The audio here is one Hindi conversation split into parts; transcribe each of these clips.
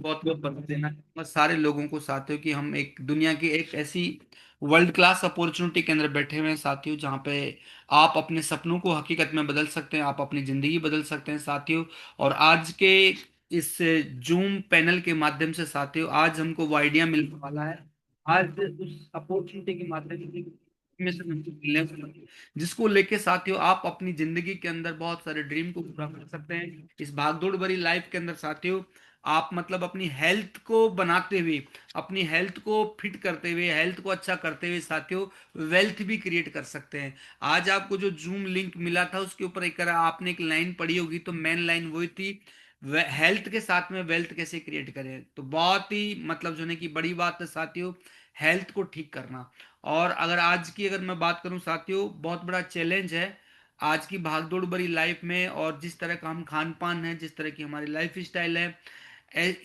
बहुत बहुत बता देना चाहूंगा सारे लोगों को साथियों कि हम एक दुनिया की एक ऐसी वर्ल्ड क्लास अपॉर्चुनिटी के अंदर बैठे हुए हैं साथियों, जहाँ पे आप अपने सपनों को हकीकत में बदल सकते हैं, आप अपनी जिंदगी बदल सकते हैं साथियों। और आज के इस जूम पैनल के माध्यम से साथियों आज हमको वो आइडिया मिलने वाला है। आज उस अपॉर्चुनिटी के माध्यम से में से हमको मिलने वाला है, जिसको लेके साथियों आप अपनी जिंदगी के अंदर बहुत सारे ड्रीम को पूरा कर सकते हैं। इस भागदौड़ भरी लाइफ के अंदर साथियों आप मतलब अपनी हेल्थ को बनाते हुए, अपनी हेल्थ को फिट करते हुए, हेल्थ को अच्छा करते हुए साथियों वेल्थ भी क्रिएट कर सकते हैं। आज आपको जो जूम लिंक मिला था उसके ऊपर एक आपने एक लाइन पढ़ी होगी, तो मेन लाइन वही थी, हेल्थ के साथ में वेल्थ कैसे क्रिएट करें। तो बहुत ही मतलब जो है कि बड़ी बात है साथियों हेल्थ को ठीक करना। और अगर मैं बात करूं साथियों, बहुत बड़ा चैलेंज है आज की भागदौड़ भरी लाइफ में। और जिस तरह का हम खान पान है, जिस तरह की हमारी लाइफ स्टाइल है,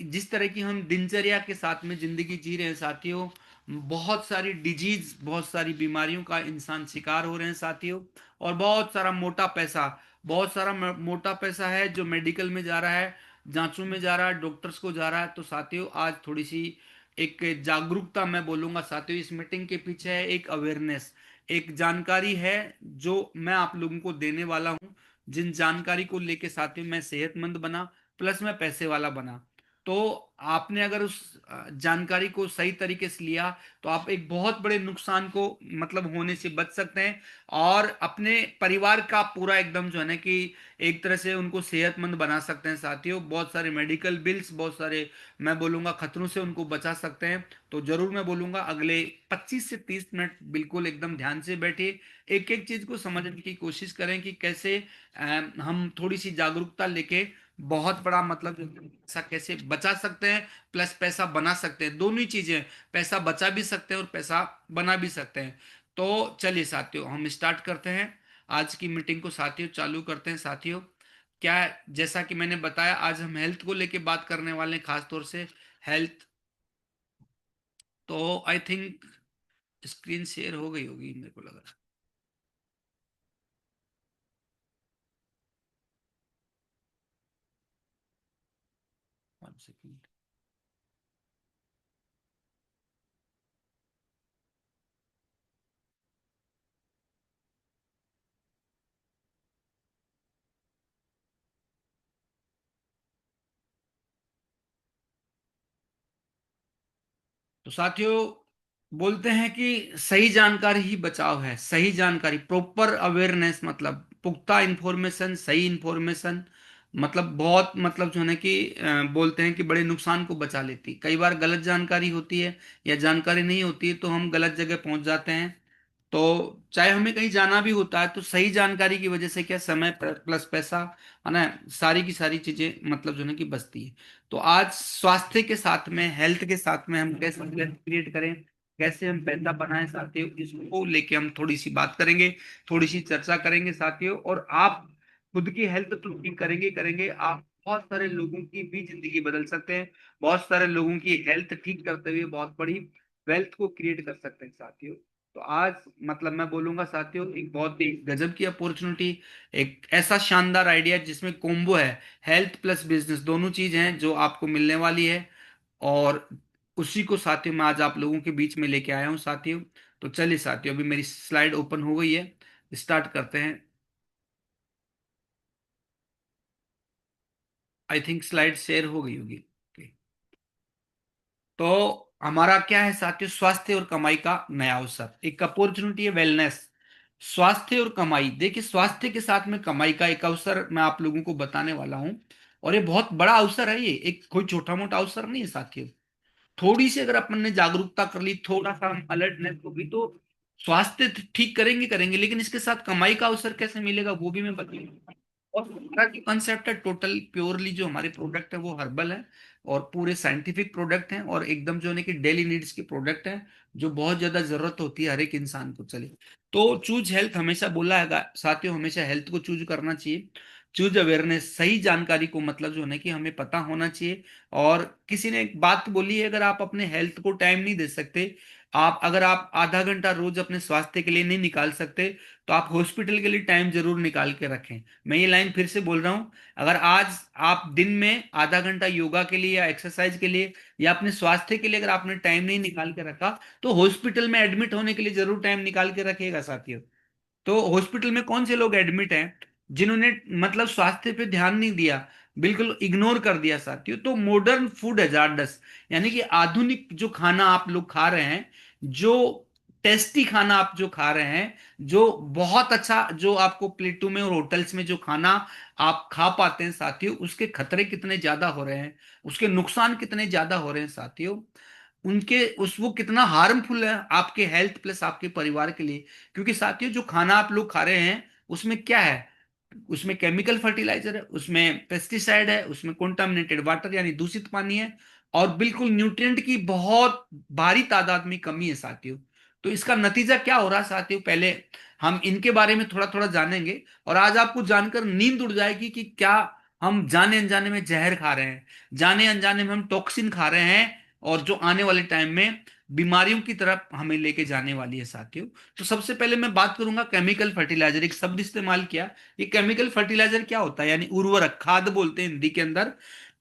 जिस तरह की हम दिनचर्या के साथ में जिंदगी जी रहे हैं साथियों, बहुत सारी डिजीज, बहुत सारी बीमारियों का इंसान शिकार हो रहे हैं साथियों। और बहुत सारा मोटा पैसा है जो मेडिकल में जा रहा है, जांचों में जा रहा है, डॉक्टर्स को जा रहा है। तो साथियों आज थोड़ी सी एक जागरूकता मैं बोलूंगा साथियों, इस मीटिंग के पीछे है एक अवेयरनेस, एक जानकारी है जो मैं आप लोगों को देने वाला हूं। जिन जानकारी को लेके साथियों मैं सेहतमंद बना, प्लस मैं पैसे वाला बना। तो आपने अगर उस जानकारी को सही तरीके से लिया तो आप एक बहुत बड़े नुकसान को मतलब होने से बच सकते हैं। और अपने परिवार का पूरा एकदम जो है ना कि एक तरह से उनको सेहतमंद बना सकते हैं साथियों। बहुत सारे मेडिकल बिल्स, बहुत सारे मैं बोलूंगा खतरों से उनको बचा सकते हैं। तो जरूर मैं बोलूंगा अगले 25 से 30 मिनट बिल्कुल एकदम ध्यान से बैठिए, एक एक चीज को समझने की कोशिश करें कि कैसे हम थोड़ी सी जागरूकता लेके बहुत बड़ा मतलब पैसा कैसे बचा सकते हैं, प्लस पैसा बना सकते हैं। दोनों ही चीजें, पैसा बचा भी सकते हैं और पैसा बना भी सकते हैं। तो चलिए साथियों हम स्टार्ट करते हैं आज की मीटिंग को साथियों, चालू करते हैं साथियों। क्या, जैसा कि मैंने बताया आज हम हेल्थ को लेके बात करने वाले हैं, खास तौर से हेल्थ। तो आई थिंक स्क्रीन शेयर हो गई होगी मेरे को लग रहा है। 1 सेकंड। तो साथियों बोलते हैं कि सही जानकारी ही बचाव है, सही जानकारी, प्रॉपर अवेयरनेस मतलब पुख्ता इंफॉर्मेशन, सही इंफॉर्मेशन मतलब बहुत मतलब जो है ना कि बोलते हैं कि बड़े नुकसान को बचा लेती। कई बार गलत जानकारी होती है या जानकारी नहीं होती है तो हम गलत जगह पहुंच जाते हैं। तो चाहे हमें कहीं जाना भी होता है तो सही जानकारी की वजह से क्या समय प्लस पैसा है ना, सारी की सारी चीजें मतलब जो है ना कि बचती है। तो आज स्वास्थ्य के साथ में, हेल्थ के साथ में हम कैसे वेल्थ क्रिएट करें, कैसे हम पैसा बनाएं साथियों, इसको लेके हम थोड़ी सी बात करेंगे, थोड़ी सी चर्चा करेंगे साथियों। और आप खुद की हेल्थ तो ठीक करेंगे करेंगे, आप बहुत सारे लोगों की भी जिंदगी बदल सकते हैं। बहुत सारे लोगों की हेल्थ ठीक करते हुए बहुत बड़ी वेल्थ को क्रिएट कर सकते हैं साथियों। तो आज मतलब मैं बोलूंगा साथियों एक बहुत ही गजब की अपॉर्चुनिटी, एक ऐसा शानदार आइडिया जिसमें कॉम्बो है, हेल्थ प्लस बिजनेस, दोनों चीज हैं जो आपको मिलने वाली है। और उसी को साथियों मैं आज आप लोगों के बीच में लेके आया हूं साथियों। तो चलिए साथियों अभी मेरी स्लाइड ओपन हो गई है, स्टार्ट करते हैं। आई थिंक स्लाइड शेयर हो गई होगी। Okay. तो हमारा क्या है साथियों, स्वास्थ्य और कमाई का नया अवसर, एक अपॉर्चुनिटी है वेलनेस। स्वास्थ्य और कमाई, देखिए स्वास्थ्य के साथ में कमाई का एक अवसर मैं आप लोगों को बताने वाला हूं। और ये बहुत बड़ा अवसर है, ये एक कोई छोटा मोटा अवसर नहीं है साथियों। थोड़ी सी अगर अपन ने जागरूकता कर ली, थोड़ा सा अलर्टनेस होगी तो स्वास्थ्य ठीक करेंगे करेंगे, लेकिन इसके साथ कमाई का अवसर कैसे मिलेगा वो भी मैं बताऊंगा। और हमारा जो कंसेप्ट है टोटल प्योरली जो हमारे प्रोडक्ट है वो हर्बल है, और पूरे साइंटिफिक प्रोडक्ट हैं, और एकदम जो है कि डेली नीड्स के प्रोडक्ट हैं, जो बहुत ज्यादा जरूरत होती है हर एक इंसान को। चले तो चूज हेल्थ हमेशा बोला है साथियों, हमेशा हेल्थ को चूज करना चाहिए। चूज अवेयरनेस, सही जानकारी को मतलब जो है ना कि हमें पता होना चाहिए। और किसी ने एक बात बोली है, अगर आप अपने हेल्थ को टाइम नहीं दे सकते, आप अगर आप आधा घंटा रोज अपने स्वास्थ्य के लिए नहीं निकाल सकते, तो आप हॉस्पिटल के लिए टाइम जरूर निकाल के रखें। मैं ये लाइन फिर से बोल रहा हूं, अगर आज आप दिन में आधा घंटा योगा के लिए या एक्सरसाइज के लिए या अपने स्वास्थ्य के लिए अगर आपने टाइम नहीं निकाल के रखा, तो हॉस्पिटल में एडमिट होने के लिए जरूर टाइम निकाल के रखिएगा साथियों। तो हॉस्पिटल में कौन से लोग एडमिट हैं जिन्होंने मतलब स्वास्थ्य पे ध्यान नहीं दिया, बिल्कुल इग्नोर कर दिया साथियों। तो मॉडर्न फूड हैजार्डस, यानी कि आधुनिक जो खाना आप लोग खा रहे हैं, जो टेस्टी खाना आप जो खा रहे हैं, जो बहुत अच्छा जो आपको प्लेटों में और होटल्स में जो खाना आप खा पाते हैं साथियों, उसके खतरे कितने ज्यादा हो रहे हैं, उसके नुकसान कितने ज्यादा हो रहे हैं साथियों, उनके उस वो कितना हार्मफुल है आपके हेल्थ प्लस आपके परिवार के लिए। क्योंकि साथियों जो खाना आप लोग खा रहे हैं उसमें क्या है, उसमें केमिकल फर्टिलाइजर है, उसमें पेस्टिसाइड है, उसमें कंटामिनेटेड वाटर यानी दूषित पानी है, और बिल्कुल न्यूट्रिएंट की बहुत भारी तादाद में कमी है साथियों। तो इसका नतीजा क्या हो रहा है साथियों, पहले हम इनके बारे में थोड़ा थोड़ा जानेंगे। और आज आपको जानकर नींद उड़ जाएगी कि क्या हम जाने अनजाने में जहर खा रहे हैं, जाने अनजाने में हम टॉक्सिन खा रहे हैं, और जो आने वाले टाइम में बीमारियों की तरफ हमें लेके जाने वाली है साथियों। तो सबसे पहले मैं बात करूंगा केमिकल फर्टिलाइजर, एक शब्द इस्तेमाल किया। ये केमिकल फर्टिलाइजर क्या होता है, यानी उर्वरक, खाद बोलते हैं हिंदी के अंदर।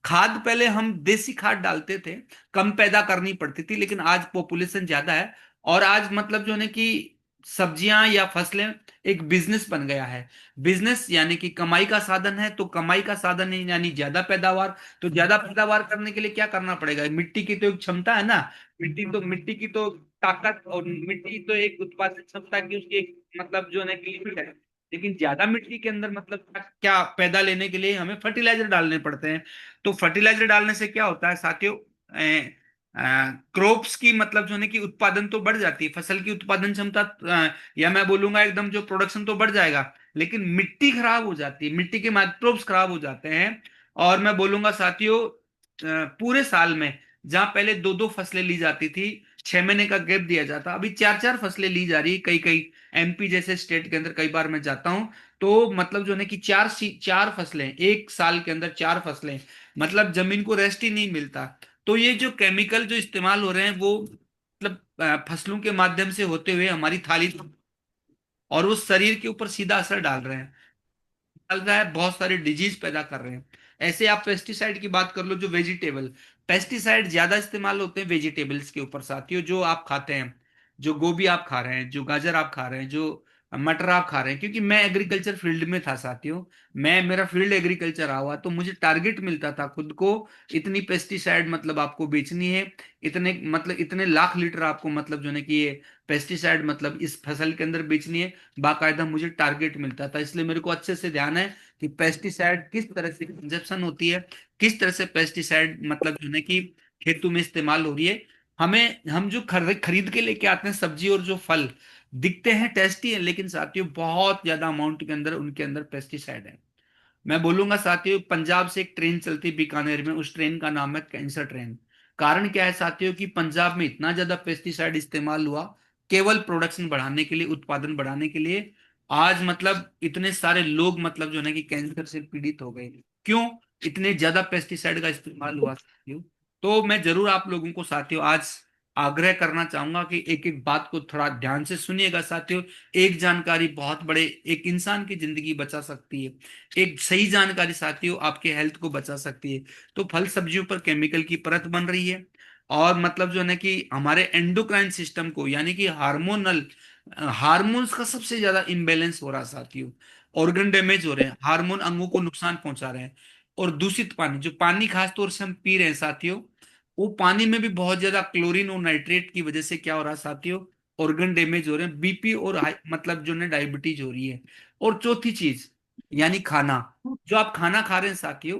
खाद पहले हम देसी खाद डालते थे, कम पैदा करनी पड़ती थी, लेकिन आज पॉपुलेशन ज्यादा है, और आज मतलब जो है कि सब्जियां या फसलें एक बिजनेस बन गया है। बिजनेस यानी कि कमाई का साधन है, तो कमाई का साधन है यानी ज्यादा पैदावार। तो ज्यादा पैदावार करने के लिए क्या करना पड़ेगा, मिट्टी की तो एक क्षमता है ना, मिट्टी की तो ताकत, और मिट्टी की तो एक उत्पादन क्षमता की उसकी एक मतलब जो है ना लिमिट है। लेकिन ज्यादा मिट्टी के अंदर मतलब क्या क्या पैदा लेने के लिए हमें फर्टिलाइजर डालने पड़ते हैं। तो फर्टिलाइजर डालने से क्या होता है साथियों, क्रॉप्स की मतलब जो है कि उत्पादन तो बढ़ जाती है, फसल की उत्पादन क्षमता, या मैं बोलूंगा एकदम जो प्रोडक्शन तो बढ़ जाएगा, लेकिन मिट्टी खराब हो जाती है, मिट्टी के माइक्रोब्स खराब हो जाते हैं। और मैं बोलूंगा साथियों, पूरे साल में जहां पहले दो दो फसलें ली जाती थी, 6 महीने का गैप दिया जाता, अभी चार चार फसलें ली जा रही, कई कई एमपी जैसे स्टेट के अंदर कई बार मैं जाता हूं, तो मतलब जो है कि चार फसलें एक साल के अंदर, चार फसलें, मतलब जमीन को रेस्ट ही नहीं मिलता। तो ये जो केमिकल जो इस्तेमाल हो रहे हैं वो मतलब फसलों के माध्यम से होते हुए हमारी थाली और वो शरीर के ऊपर सीधा असर डाल रहे हैं, चल रहा है, बहुत सारे डिजीज पैदा कर रहे हैं। ऐसे आप पेस्टिसाइड की बात कर लो, जो वेजिटेबल पेस्टिसाइड ज्यादा इस्तेमाल होते हैं वेजिटेबल्स के ऊपर साथियों, जो आप खाते हैं, जो गोभी आप खा रहे हैं, जो गाजर आप खा रहे हैं, जो मटर आप खा रहे हैं। क्योंकि मैं एग्रीकल्चर फील्ड में था साथियों, मैं मेरा फील्ड एग्रीकल्चर रहा हुआ, तो मुझे टारगेट मिलता था खुद को, इतनी पेस्टिसाइड मतलब आपको बेचनी है, इतने मतलब इतने लाख लीटर आपको मतलब जो है कि ये पेस्टिसाइड मतलब इस फसल के अंदर बेचनी है, बाकायदा मुझे टारगेट मिलता था। इसलिए मेरे को अच्छे से ध्यान है कि पेस्टिसाइड किस तरह से कंजप्शन होती है, किस तरह से पेस्टिसाइड मतलब जो है कि खेतों में इस्तेमाल हो रही है। हम जो खरीद के लेके आते हैं सब्जी और जो फल, दिखते हैं टेस्टी है, लेकिन साथियों बहुत ज्यादा अमाउंट के अंदर उनके अंदर पेस्टिसाइड है। मैं बोलूंगा साथियों, पंजाब से एक ट्रेन चलती है बीकानेर में, उस ट्रेन का नाम है कैंसर ट्रेन। कारण क्या है साथियों कि पंजाब में इतना ज्यादा पेस्टिसाइड इस्तेमाल हुआ, केवल प्रोडक्शन बढ़ाने के लिए, उत्पादन बढ़ाने के लिए। आज मतलब इतने सारे लोग मतलब जो है ना कि कैंसर से पीड़ित हो गए, क्यों, इतने ज्यादा पेस्टिसाइड का इस्तेमाल हुआ साथियों। तो मैं जरूर आप लोगों को साथियों आज आग्रह करना चाहूंगा कि एक एक बात को थोड़ा ध्यान से सुनिएगा साथियों। एक जानकारी बहुत बड़े एक इंसान की जिंदगी बचा सकती है, एक सही जानकारी साथियों आपके हेल्थ को बचा सकती है। तो फल सब्जियों पर केमिकल की परत बन रही है, और मतलब जो है ना कि हमारे एंडोक्राइन सिस्टम को यानी कि हार्मोनल हार्मोन्स का सबसे ज्यादा इम्बेलेंस हो रहा है साथियों। ऑर्गन डैमेज हो रहे हैं, हार्मोन अंगों को नुकसान पहुंचा रहे हैं। और दूषित पानी, जो पानी खास तौर से हम पी रहे हैं साथियों, वो पानी में भी बहुत ज्यादा क्लोरीन और नाइट्रेट की वजह से क्या हो रहा है साथियों, ऑर्गन डैमेज हो रहे हैं, बीपी और मतलब जो है डायबिटीज हो रही है। और चौथी चीज यानी खाना, जो आप खाना खा रहे हैं साथियों,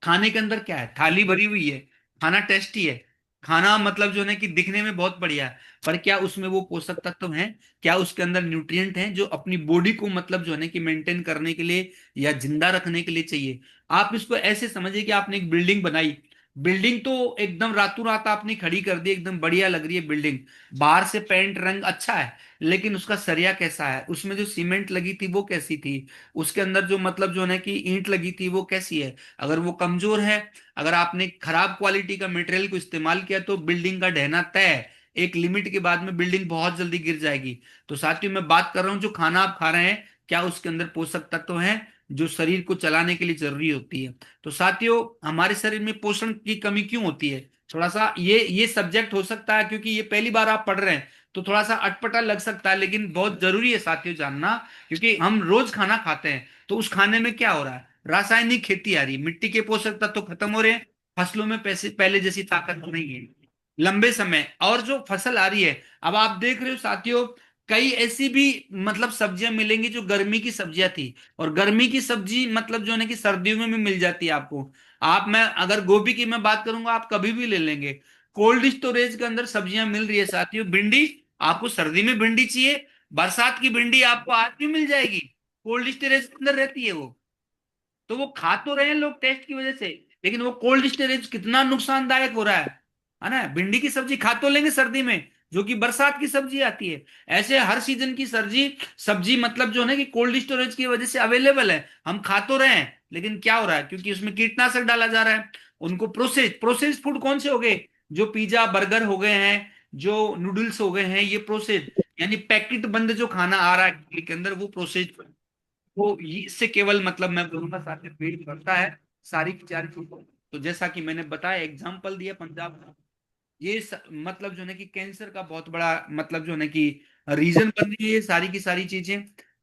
खाने के अंदर क्या है, थाली भरी हुई है, खाना टेस्टी है, खाना मतलब जो है ना कि दिखने में बहुत बढ़िया है, पर क्या उसमें वो पोषक तत्व हैं, क्या उसके अंदर न्यूट्रिएंट हैं जो अपनी बॉडी को मतलब जो है ना कि मेंटेन करने के लिए या जिंदा रखने के लिए चाहिए। आप इसको ऐसे समझिए कि आपने एक बिल्डिंग बनाई, बिल्डिंग तो एकदम रातों रात आपने खड़ी कर दी, एकदम बढ़िया लग रही है बिल्डिंग। बाहर से पेंट रंग अच्छा है, लेकिन उसका सरिया कैसा है, उसमें जो सीमेंट लगी थी वो कैसी थी, उसके अंदर जो मतलब जो है ना कि ईंट लगी थी वो कैसी है। अगर वो कमजोर है, अगर आपने खराब क्वालिटी का मटेरियल को इस्तेमाल किया, तो बिल्डिंग का ढहना तय है। एक लिमिट के बाद में बिल्डिंग बहुत जल्दी गिर जाएगी। तो साथियों, मैं बात कर रहा हूँ जो खाना आप खा रहे हैं, क्या उसके अंदर पोषक तत्व हैं जो शरीर को चलाने के लिए जरूरी होती है। तो साथियों, हमारे शरीर में पोषण की कमी क्यों होती है, थोड़ा सा ये सब्जेक्ट हो सकता है, क्योंकि ये पहली बार आप पढ़ रहे हैं तो थोड़ा सा अटपटा लग सकता है, लेकिन बहुत जरूरी है साथियों जानना। क्योंकि हम रोज खाना खाते हैं, तो उस खाने में क्या हो रहा है, रासायनिक खेती आ रही है, मिट्टी के पोषक तत्व खत्म हो रहे हैं, फसलों में पैसे पहले जैसी ताकत नहीं है लंबे समय। और जो फसल आ रही है, अब आप देख रहे हो साथियों, कई ऐसी भी मतलब सब्जियां मिलेंगी जो गर्मी की सब्जियां थी, और गर्मी की सब्जी मतलब जो है ना कि सर्दियों में भी मिल जाती है आपको। आप मैं अगर गोभी की मैं बात करूंगा, आप कभी भी ले लेंगे, कोल्ड स्टोरेज के अंदर सब्जियां मिल रही है साथियों। भिंडी, आपको सर्दी में भिंडी चाहिए, बरसात की भिंडी आपको आज भी मिल जाएगी, कोल्ड स्टोरेज के अंदर रहती है वो। तो वो खा तो रहे हैं लोग टेस्ट की वजह से, लेकिन वो कोल्ड स्टोरेज कितना नुकसानदायक हो रहा है ना। भिंडी की सब्जी खा तो लेंगे सर्दी में, जो कि बरसात की सब्जी आती है। ऐसे हर सीजन की सब्जी सब्जी मतलब जो है ना कि कोल्ड स्टोरेज की वजह से अवेलेबल है, हम खा तो रहे हैं, लेकिन क्या हो रहा है, क्योंकि उसमें कीटनाशक डाला जा रहा है। उनको प्रोसेस फूड कौन से हो गए, जो पिज्जा बर्गर हो गए हैं, जो नूडल्स हो गए हैं, ये प्रोसेस, यानी पैकेट बंद जो खाना आ रहा है के अंदर, वो प्रोसेस, इससे केवल मतलब मैं बोलूंगा साथ में पेट भरता है सारी की सारी चीजों। तो जैसा कि मैंने बताया, एग्जाम्पल दिया पंजाब का, मतलब जो है कि कैंसर का बहुत बड़ा मतलब जो है कि रीजन बन रही है ये सारी की सारी चीजें।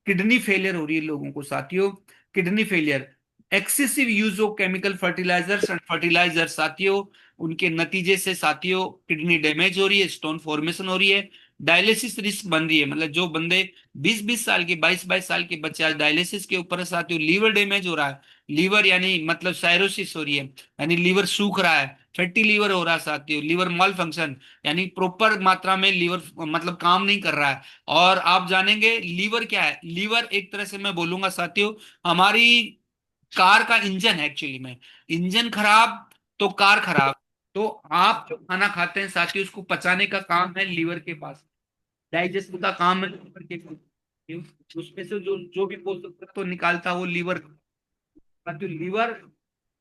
किडनी फेलियर हो रही है लोगों को साथियों, kidney failure, excessive use of chemical fertilisers and fertiliser साथियों, उनके नतीजे से साथियों किडनी डैमेज हो रही है, स्टोन फॉर्मेशन हो रही है, डायलिसिस रिस्क बन रही है। मतलब जो बंदे 20-20 साल के, 22-22 साल के बच्चे आज डायलिसिस के ऊपर है साथियों, लीवर डैमेज हो रहा है, लीवर यानी मतलब साइरोसिस हो रही है, यानी लीवर सूख रहा है, फैटी लीवर हो रहा है साथियों, लीवर मॉल फंक्शन, यानी प्रॉपर मात्रा में लीवर मतलब काम नहीं कर रहा है। और आप जानेंगे लीवर क्या है, लीवर एक तरह से मैं बोलूंगा साथियों, हमारी कार का इंजन है एक्चुअली में। इंजन खराब तो कार खराब। तो आप जो खाना खाते हैं साथियों, उसको पचाने का काम है लीवर के पास, डाइजेशन का काम है लीवर के पास। उसमें से जो जो भी पोषक तत्व निकालता है वो लीवर, साथियों लीवर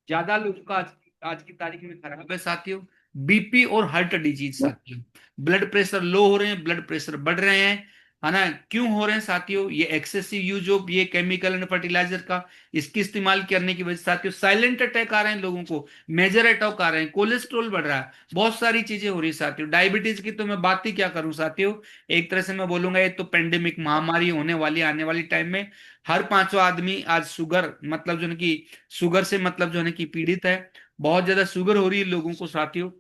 ज्यादा लोगों का आज की तारीख में खराब है साथियों। बीपी और हार्ट डिजीज साथियों, ब्लड प्रेशर लो हो रहे हैं, ब्लड प्रेशर बढ़ रहे हैं, है ना। क्यों हो रहे हैं साथियों, ये एक्सेसिव यूज ऑफ ये केमिकल एंड फर्टिलाइजर का, इसकी इस्तेमाल करने की वजह से साथियों साइलेंट अटैक आ रहे हैं लोगों को, मेजर अटैक आ रहे हैं, कोलेस्ट्रॉल बढ़ रहा है, बहुत सारी चीजें हो रही है साथियों। डायबिटीज की तो मैं बात ही क्या करूं साथियों, एक तरह से मैं बोलूंगा ये तो पेंडेमिक महामारी होने वाली है आने वाली टाइम में। हर पांचवा आदमी आज शुगर मतलब जो है कि शुगर से मतलब जो है कि पीड़ित है, बहुत ज्यादा शुगर हो रही है लोगों को साथियों।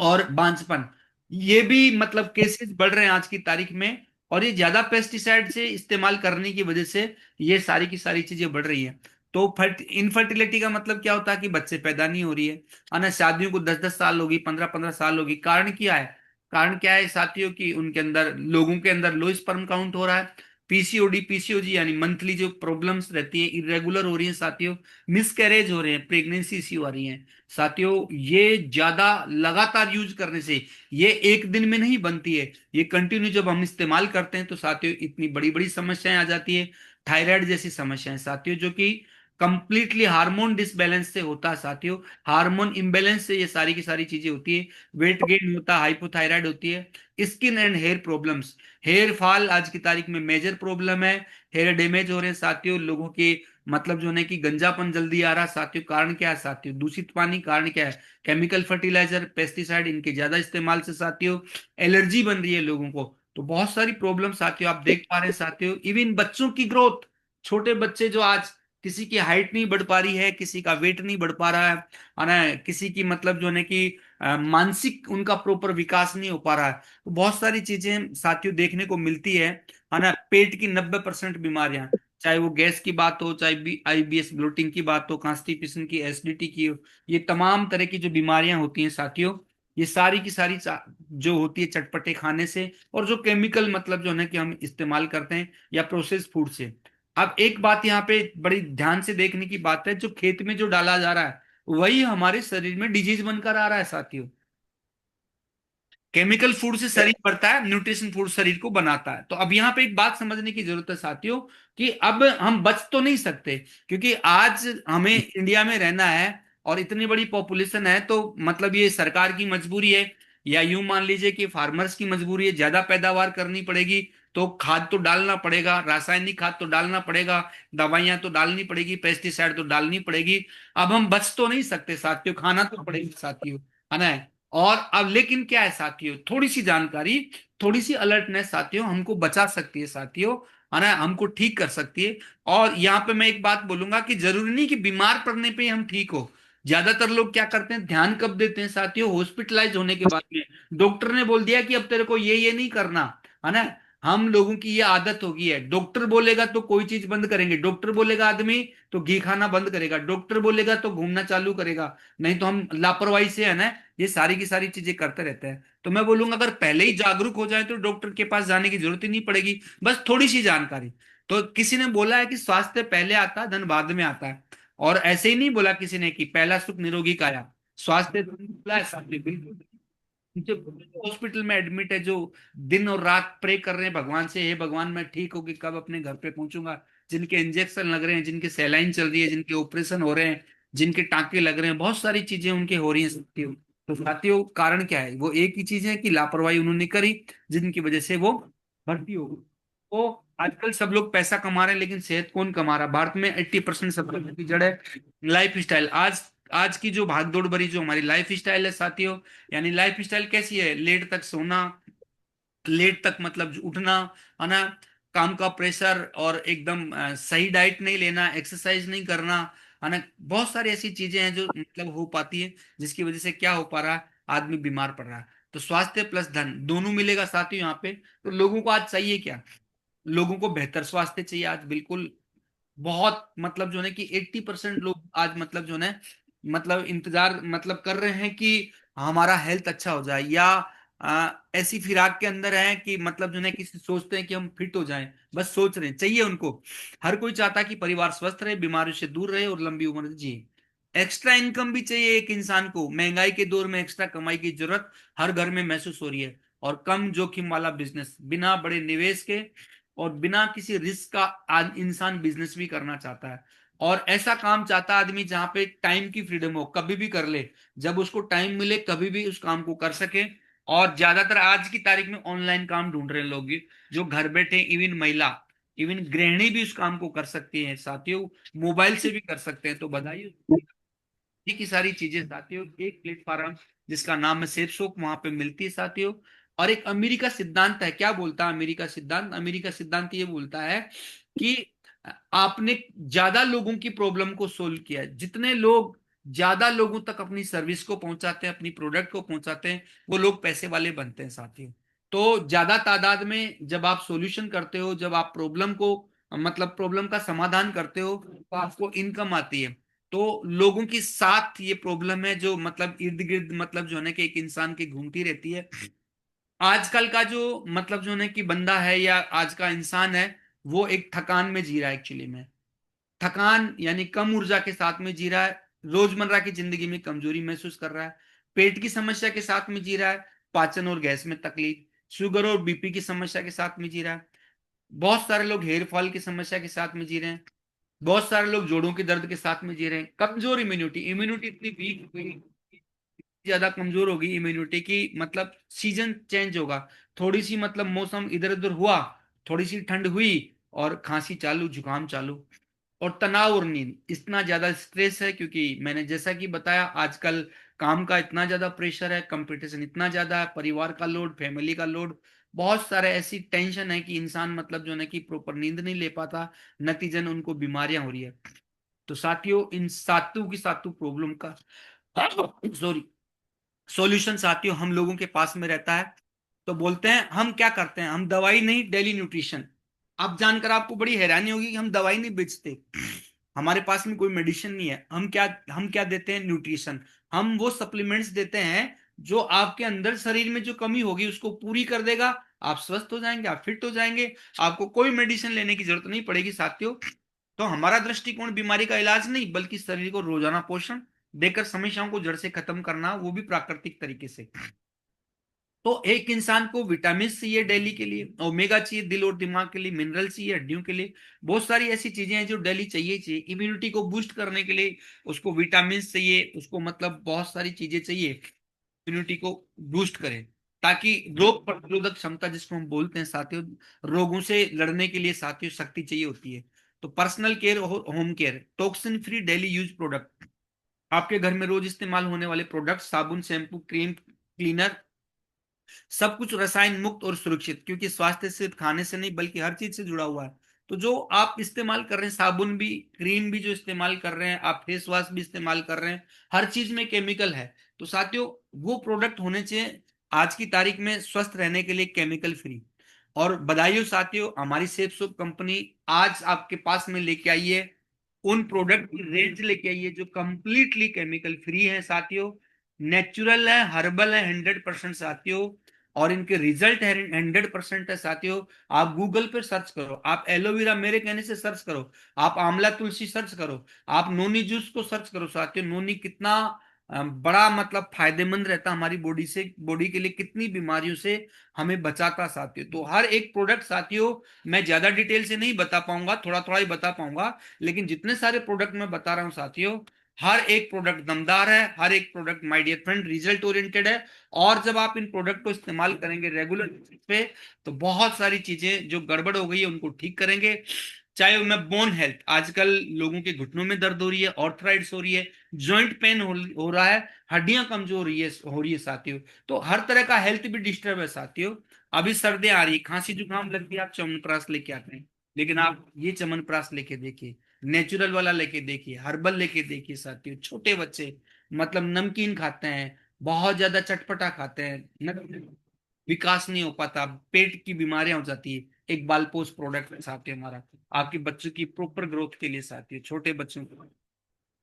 और बांझपन, ये भी मतलब केसेस बढ़ रहे हैं आज की तारीख में, और ये ज्यादा पेस्टिसाइड से इस्तेमाल करने की वजह से ये सारी की सारी चीजें बढ़ रही हैं। तो इनफर्टिलिटी का मतलब क्या होता है कि बच्चे पैदा नहीं हो रही है ना। शादियों को 10-10 साल होगी, 15-15 साल होगी, कारण क्या है, कारण क्या है साथियों की उनके अंदर लोगों के अंदर लो स्पर्म काउंट हो रहा है, पीसीओडी पीसीओजी यानी मंथली जो प्रॉब्लम्स रहती है इरेगुलर हो रही है साथियों, मिसकैरेज हो रहे हैं, प्रेगनेंसी इश्यू आ रही है साथियों। ये ज्यादा लगातार यूज करने से ये एक दिन में नहीं बनती है, ये कंटिन्यू जब हम इस्तेमाल करते हैं तो साथियों इतनी बड़ी बड़ी समस्याएं आ जाती है। थायराइड जैसी समस्याएं साथियों, जो कि कंप्लीटली हार्मोन डिसबैलेंस से होता है साथियों, हार्मोन इम्बैलेंस से ये सारी की सारी चीजें होती है। वेट गेन होता है, हाइपोथायराइड होती है, skin and hair problems, hair fall आज की तारीख में मेजर प्रॉब्लम है, हेयर डैमेज हो रहे हैं साथियों लोगों के, मतलब जो है कि गंजापन जल्दी आ रहा है साथियों। कारण क्या है साथियों, दूषित पानी, कारण क्या है, केमिकल फर्टिलाइजर पेस्टिसाइड इनके ज्यादा इस्तेमाल से साथियों एलर्जी बन रही है लोगों को। तो बहुत सारी प्रॉब्लम साथियों आप देख पा रहे हैं साथियों। इवन बच्चों की ग्रोथ, छोटे बच्चे जो आज, किसी की हाइट नहीं बढ़ पा रही है, किसी का वेट नहीं बढ़ पा रहा है ना, किसी की मतलब जो है कि मानसिक उनका प्रॉपर विकास नहीं हो पा रहा है। तो बहुत सारी चीजें साथियों देखने को मिलती है ना। पेट की 90% बीमारियां, चाहे वो गैस की बात हो, चाहे आईबीएस ब्लोटिंग की बात हो, कॉन्स्टिपेशन की, एसिडिटी की हो, ये तमाम तरह की जो बीमारियां होती हैं साथियों, ये सारी की सारी जो होती है चटपटे खाने से, और जो केमिकल मतलब जो है ना कि हम इस्तेमाल करते हैं, या प्रोसेस फूड से। अब एक बात यहाँ पे बड़ी ध्यान से देखने की बात है, जो खेत में जो डाला जा रहा है वही हमारे शरीर में डिजीज बनकर आ रहा है साथियों। केमिकल फूड से शरीर बढ़ता है, न्यूट्रिशन फूड शरीर को बनाता है। तो अब यहाँ पे एक बात समझने की जरूरत है साथियों, कि अब हम बच तो नहीं सकते, क्योंकि आज हमें इंडिया में रहना है और इतनी बड़ी पॉपुलेशन है, तो मतलब ये सरकार की मजबूरी है, या यूं मान लीजिए कि फार्मर्स की मजबूरी है, ज्यादा पैदावार करनी पड़ेगी तो खाद तो डालना पड़ेगा, रासायनिक खाद तो डालना पड़ेगा, दवाइयां तो डालनी पड़ेगी, पेस्टिसाइड तो डालनी पड़ेगी। अब हम बच तो नहीं सकते साथियों, खाना तो पड़ेगा साथियों, है ना। और अब लेकिन क्या है साथियों, थोड़ी सी जानकारी, थोड़ी सी अलर्टनेस साथियों हमको बचा सकती है साथियों, है ना, हमको ठीक कर सकती है। और यहाँ पे मैं एक बात बोलूंगा कि जरूरी नहीं कि बीमार पड़ने पे ही हम ठीक हो। ज्यादातर लोग क्या करते हैं, ध्यान कब देते हैं साथियों, हॉस्पिटलाइज होने के बाद में। डॉक्टर ने बोल दिया कि अब तेरे को ये नहीं करना, है ना। हम लोगों की ये आदत हो गई है, डॉक्टर बोलेगा तो कोई चीज बंद करेंगे, डॉक्टर बोलेगा आदमी तो घी खाना बंद करेगा, डॉक्टर बोलेगा तो घूमना चालू करेगा, नहीं तो हम लापरवाही से, है ना, ये सारी की सारी चीजें करते रहते हैं। तो मैं बोलूंगा अगर पहले ही जागरूक हो जाए तो डॉक्टर के पास जाने की जरूरत ही नहीं पड़ेगी, बस थोड़ी सी जानकारी। तो किसी ने बोला है कि स्वास्थ्य पहले आता है, धन बाद में आता है। और ऐसे ही नहीं बोला किसी ने कि पहला सुख निरोगी काया, स्वास्थ्य धन बोला है सामने, बिल्कुल। जो हॉस्पिटल में एडमिट है, जो दिन और रात प्रे कर रहे हैं भगवान से, हे भगवान मैं ठीक होगी कब अपने घर पे पहुंचूंगा, जिनके इंजेक्शन लग रहे हैं, जिनके सैलाइन चल रही है, जिनके ऑपरेशन हो रहे हैं, जिनके टांके लग रहे हैं, बहुत सारी चीजें उनके हो रही हैं साथियों। तो साथियों कारण क्या है, वो एक ही चीज है कि लापरवाही उन्होंने करी, जिनकी वजह से वो भर्ती हो गई। तो आजकल सब लोग पैसा कमा रहे हैं, लेकिन सेहत कौन कमा रहा है? भारत में 80% सब की जड़ है लाइफ स्टाइल। आज आज की जो भागदौड़ भरी जो हमारी लाइफ स्टाइल है साथियों, यानी लाइफ स्टाइल कैसी है, लेट तक सोना, लेट तक मतलब उठना, है ना, काम का प्रेशर, और एकदम सही डाइट नहीं लेना, एक्सरसाइज नहीं करना, है ना। बहुत सारी ऐसी चीजें हैं जो मतलब हो पाती है, जिसकी वजह से क्या हो पा रहा है, आदमी बीमार पड़ रहा है। तो स्वास्थ्य प्लस धन दोनों मिलेगा साथियों यहाँ पे। तो लोगों को आज चाहिए क्या, लोगों को बेहतर स्वास्थ्य चाहिए आज, बिल्कुल। बहुत मतलब जो है कि 80% लोग आज मतलब जो है मतलब इंतजार मतलब कर रहे हैं कि हमारा हेल्थ अच्छा हो जाए, या ऐसी फिराक के अंदर है कि मतलब जो है किसी सोचते हैं कि हम फिट हो जाएं, बस सोच रहे हैं, चाहिए उनको। हर कोई चाहता है कि परिवार स्वस्थ रहे, बीमारियों से दूर रहे और लंबी उम्र जिए। एक्स्ट्रा इनकम भी चाहिए एक इंसान को, महंगाई के दौर में एक्स्ट्रा कमाई की जरूरत हर घर में महसूस हो रही है। और कम जोखिम वाला बिजनेस, बिना बड़े निवेश के और बिना किसी रिस्क का इंसान बिजनेस भी करना चाहता है। और ऐसा काम चाहता है आदमी जहां पे टाइम की फ्रीडम हो, कभी भी कर ले, जब उसको टाइम मिले कभी भी उस काम को कर सके। और ज्यादातर आज की तारीख में ऑनलाइन काम ढूंढ रहे हैं लोग, जो घर बैठे, इवन महिला, इवन गृहिणी भी उस काम को कर सकती है साथियों, मोबाइल से भी कर सकते हैं, तो बधाई। ये की सारी चीजें साथियों एक प्लेटफॉर्म जिसका नाम है सेफ सोप, वहां पे मिलती है साथियों। और एक अमेरिका सिद्धांत है, क्या बोलता है अमेरिका सिद्धांत, अमेरिका सिद्धांत ये बोलता है कि आपने ज्यादा लोगों की प्रॉब्लम को सोल्व किया है, जितने लोग ज्यादा लोगों तक अपनी सर्विस को पहुंचाते हैं, अपनी प्रोडक्ट को पहुंचाते हैं, वो लोग पैसे वाले बनते हैं साथियों। तो ज्यादा तादाद में जब आप सॉल्यूशन करते हो, जब आप प्रॉब्लम को मतलब प्रॉब्लम का समाधान करते हो, तो आपको इनकम आती है। तो लोगों की साथ ये प्रॉब्लम है जो मतलब इर्द गिर्द मतलब जो है ना कि एक इंसान की घूमती रहती है। आजकल का जो मतलब जो है कि बंदा है या आज का इंसान है, वो एक थकान में जी रहा है एक्चुअली में। थकान यानी कम ऊर्जा के साथ में जी रहा है, रोजमर्रा की जिंदगी में कमजोरी महसूस कर रहा है, पेट की समस्या के साथ में जी रहा है, पाचन और गैस में तकलीफ, शुगर और बीपी की समस्या के साथ में जी रहा है। बहुत सारे लोग हेयर फॉल की समस्या के साथ में जी रहे हैं। बहुत सारे लोग जोड़ों के दर्द के साथ में जी रहे हैं। कमजोर इम्यूनिटी, इम्यूनिटी इतनी वीक हो गई, ज्यादा कमजोर होगी इम्यूनिटी की, मतलब सीजन चेंज होगा, थोड़ी सी मतलब मौसम इधर उधर हुआ, थोड़ी सी ठंड हुई और खांसी चालू, जुकाम चालू। और तनाव और नींद, इतना ज्यादा स्ट्रेस है, क्योंकि मैंने जैसा कि बताया आजकल काम का इतना ज्यादा प्रेशर है, कंपटीशन इतना ज्यादा है, परिवार का लोड, फैमिली का लोड, बहुत सारे ऐसी टेंशन है कि इंसान मतलब जो है कि प्रॉपर नींद नहीं ले पाता, नतीजन उनको बीमारियां हो रही है। तो साथियों इन सातों की सातों प्रॉब्लम का सॉरी सॉल्यूशन साथियों हम लोगों के पास में रहता है। तो बोलते हैं हम क्या करते हैं, हम दवाई नहीं, डेली न्यूट्रिशन। अब जानकर आपको बड़ी हैरानी होगी कि हम दवाई नहीं बेचते, हमारे पास में कोई मेडिसिन नहीं है, हम क्या देते हैं, न्यूट्रिशन। हम वो सप्लीमेंट्स देते हैं जो आपके अंदर शरीर में जो कमी होगी उसको पूरी कर देगा, आप स्वस्थ हो जाएंगे, आप फिट हो जाएंगे, आपको कोई मेडिसिन लेने की जरूरत नहीं पड़ेगी साथियों। तो हमारा दृष्टिकोण बीमारी का इलाज नहीं, बल्कि शरीर को रोजाना पोषण, देकर समस्याओं को जड़ से खत्म करना, वो भी प्राकृतिक तरीके से। तो एक इंसान को विटामिन चाहिए डेली के लिए, ओमेगा चाहिए दिल और दिमाग के लिए, मिनरल चाहिए हड्डियों के लिए, बहुत सारी ऐसी चीजें हैं जो डेली चाहिए चाहिए। इम्यूनिटी को बूस्ट करने के लिए उसको विटामिन चाहिए, उसको मतलब बहुत सारी चीजें चाहिए इम्यूनिटी को बूस्ट करें, ताकि रोग प्रतिरोधक क्षमता जिसको हम बोलते हैं साथियों, रोगों से लड़ने के लिए साथियों शक्ति चाहिए होती है। तो personal care, home care, toxin free daily use product, आपके घर में रोज इस्तेमाल होने वाले प्रोडक्ट, साबुन, शैम्पू, क्रीम, क्लीनर, सब कुछ रसायन मुक्त और सुरक्षित, क्योंकि स्वास्थ्य सिर्फ खाने से नहीं बल्कि हर चीज से जुड़ा हुआ है। तो जो आप इस्तेमाल कर रहे हैं, साबुन भी, क्रीम भी जो इस्तेमाल कर रहे हैं आप, फेस वॉश भी इस्तेमाल कर रहे हैं, हर चीज में केमिकल है। तो साथियों वो प्रोडक्ट होने चाहिए आज की तारीख में स्वस्थ रहने के लिए केमिकल फ्री। और बधाई हो साथियों, हमारी सेफ सोप कंपनी आज आपके पास में लेके आई है, उन प्रोडक्ट की रेंज लेके आई है जो कंप्लीटली केमिकल फ्री है साथियों, नेचुरल है, हर्बल है 100% साथियों, और इनके रिजल्ट है 100% है साथियों। आप गूगल पे सर्च करो, आप एलोवेरा मेरे कहने से सर्च करो, आप आंवला तुलसी सर्च करो, आप नोनी जूस को सर्च करो साथियों, नोनी कितना बड़ा मतलब फायदेमंद रहता है हमारी बॉडी से, बॉडी के लिए कितनी बीमारियों से हमें बचाता साथियों। तो हर एक प्रोडक्ट साथियों मैं ज्यादा डिटेल से नहीं बता पाऊंगा, थोड़ा थोड़ा ही बता पाऊंगा, लेकिन जितने सारे प्रोडक्ट मैं बता रहा हूं साथियों, हर एक प्रोडक्ट दमदार है, हर एक product my dear friend result oriented है। और जब आप इन प्रोडक्ट को इस्तेमाल करेंगे रेगुलर पे, तो बहुत सारी चीजें जो गड़बड़ हो गई है उनको ठीक करेंगे। चाहे मैं बोन हेल्थ, आजकल लोगों के घुटनों में दर्द हो रही है, ऑर्थराइटिस हो रही है, जॉइंट पेन हो रहा है, हड्डियां कमजोर हो रही है साथियों, तो हर तरह का हेल्थ भी डिस्टर्ब है साथियों। अभी सर्दियां आ रही, खांसी जुकाम लगती है, आप च्यवनप्राश लेके आते हैं, लेकिन आप ये च्यवनप्राश लेके देखिए, नेचुरल वाला लेके देखिए, हर्बल लेके देखिए साथियों। छोटे बच्चे मतलब नमकीन खाते हैं, बहुत ज्यादा चटपटा खाते हैं, विकास नहीं हो पाता, पेट की बीमारियां हो जाती है। एक बालपोष प्रोडक्ट है साथियों हमारा, आपके बच्चों की प्रॉपर ग्रोथ के लिए साथियों, छोटे बच्चों को।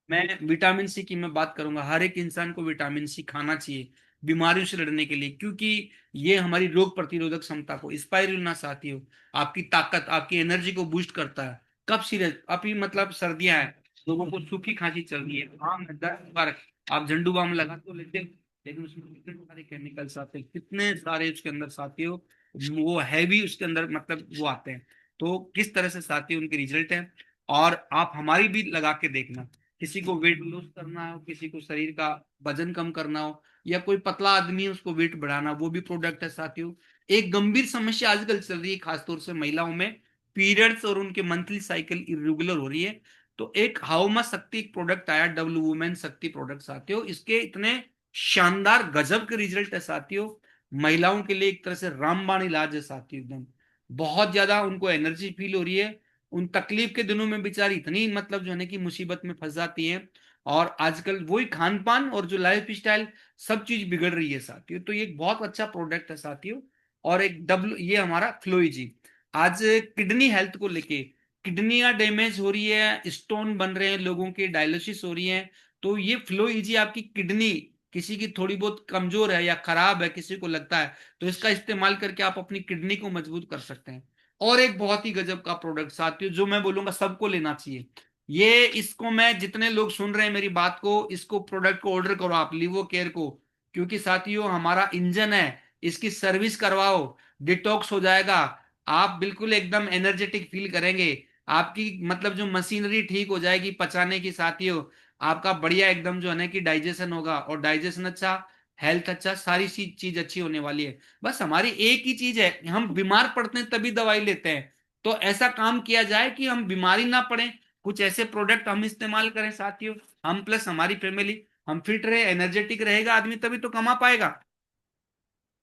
मैं विटामिन सी की मैं बात करूंगा, हर एक इंसान को विटामिन सी खाना चाहिए बीमारियों से लड़ने के लिए, क्योंकि ये हमारी रोग प्रतिरोधक क्षमता को, स्पाइरुलिना साथियों, आपकी ताकत, आपकी एनर्जी को बूस्ट करता है। कब सीरियस, अभी मतलब सर्दियां हैं, लोगों को सूखी खांसी चल रही है, आम है, दर्द बार, आप झंडू बाम लगा तो लेते हो, लेकिन उसमें कितने सारे केमिकल्स आते हैं, कितने सारे उसके अंदर साथियों, वो हैवी उसके अंदर मतलब वो आते हैं। तो किस तरह से साथियों उनके रिजल्ट है, और आप हमारी भी लगा के देखना, किसी को वेट लॉस करना हो, किसी को शरीर का वजन कम करना हो, या कोई पतला आदमी है उसको वेट बढ़ाना, वो भी प्रोडक्ट है साथियों। एक गंभीर समस्या आजकल चल रही है खासतौर से महिलाओं में, पीरियड्स और उनके मंथली साइकिल इरेगुलर हो रही है। तो एक हाउमा शक्ति एक प्रोडक्ट आया, डब्ल्यू वुमेन शक्ति प्रोडक्ट साथियों, इसके इतने शानदार गजब के रिजल्ट है साथियों, महिलाओं के लिए एक तरह से रामबाण इलाज है साथियों एकदम। बहुत ज्यादा उनको एनर्जी फील हो रही है, उन तकलीफ के दिनों में बेचारी इतनी मतलब जो है ना कि मुसीबत में फंस जाती है, और आजकल वही खान पान और जो लाइफ स्टाइल, सब चीज बिगड़ रही है साथियों। तो ये एक बहुत अच्छा प्रोडक्ट है साथियों। और एक डब्ल्यू, ये हमारा फ्लोइजी, आज किडनी हेल्थ को लेके, किडनियां डैमेज हो रही है, स्टोन बन रहे हैं लोगों के, डायलिसिस हो रही है, तो ये फ्लोइजी आपकी किडनी, किसी की थोड़ी बहुत कमजोर है या खराब है किसी को लगता है, तो इसका इस्तेमाल करके आप अपनी किडनी को मजबूत कर सकते हैं। और एक बहुत ही गजब का प्रोडक्ट साथियों जो मैं बोलूंगा सबको लेना चाहिए, ये इसको मैं, जितने लोग सुन रहे हैं मेरी बात को, इसको प्रोडक्ट को ऑर्डर करो आप, लिवो केयर को, क्योंकि साथियों हमारा इंजन है, इसकी सर्विस करवाओ, डिटॉक्स हो जाएगा, आप बिल्कुल एकदम एनर्जेटिक फील करेंगे, आपकी मतलब जो मशीनरी ठीक हो जाएगी पचाने की साथियों, आपका बढ़िया एकदम जो है ना कि डाइजेशन होगा, और डाइजेशन अच्छा, हेल्थ अच्छा, सारी चीज अच्छी होने वाली है। बस हमारी एक ही चीज है, हम बीमार पड़ते हैं तभी दवाई लेते हैं, तो ऐसा काम किया जाए कि हम बीमारी ना पड़े, कुछ ऐसे प्रोडक्ट हम इस्तेमाल करें साथियों, हम प्लस हमारी फैमिली, हम फिट रहे, एनर्जेटिक रहेगा आदमी तभी तो कमा पाएगा।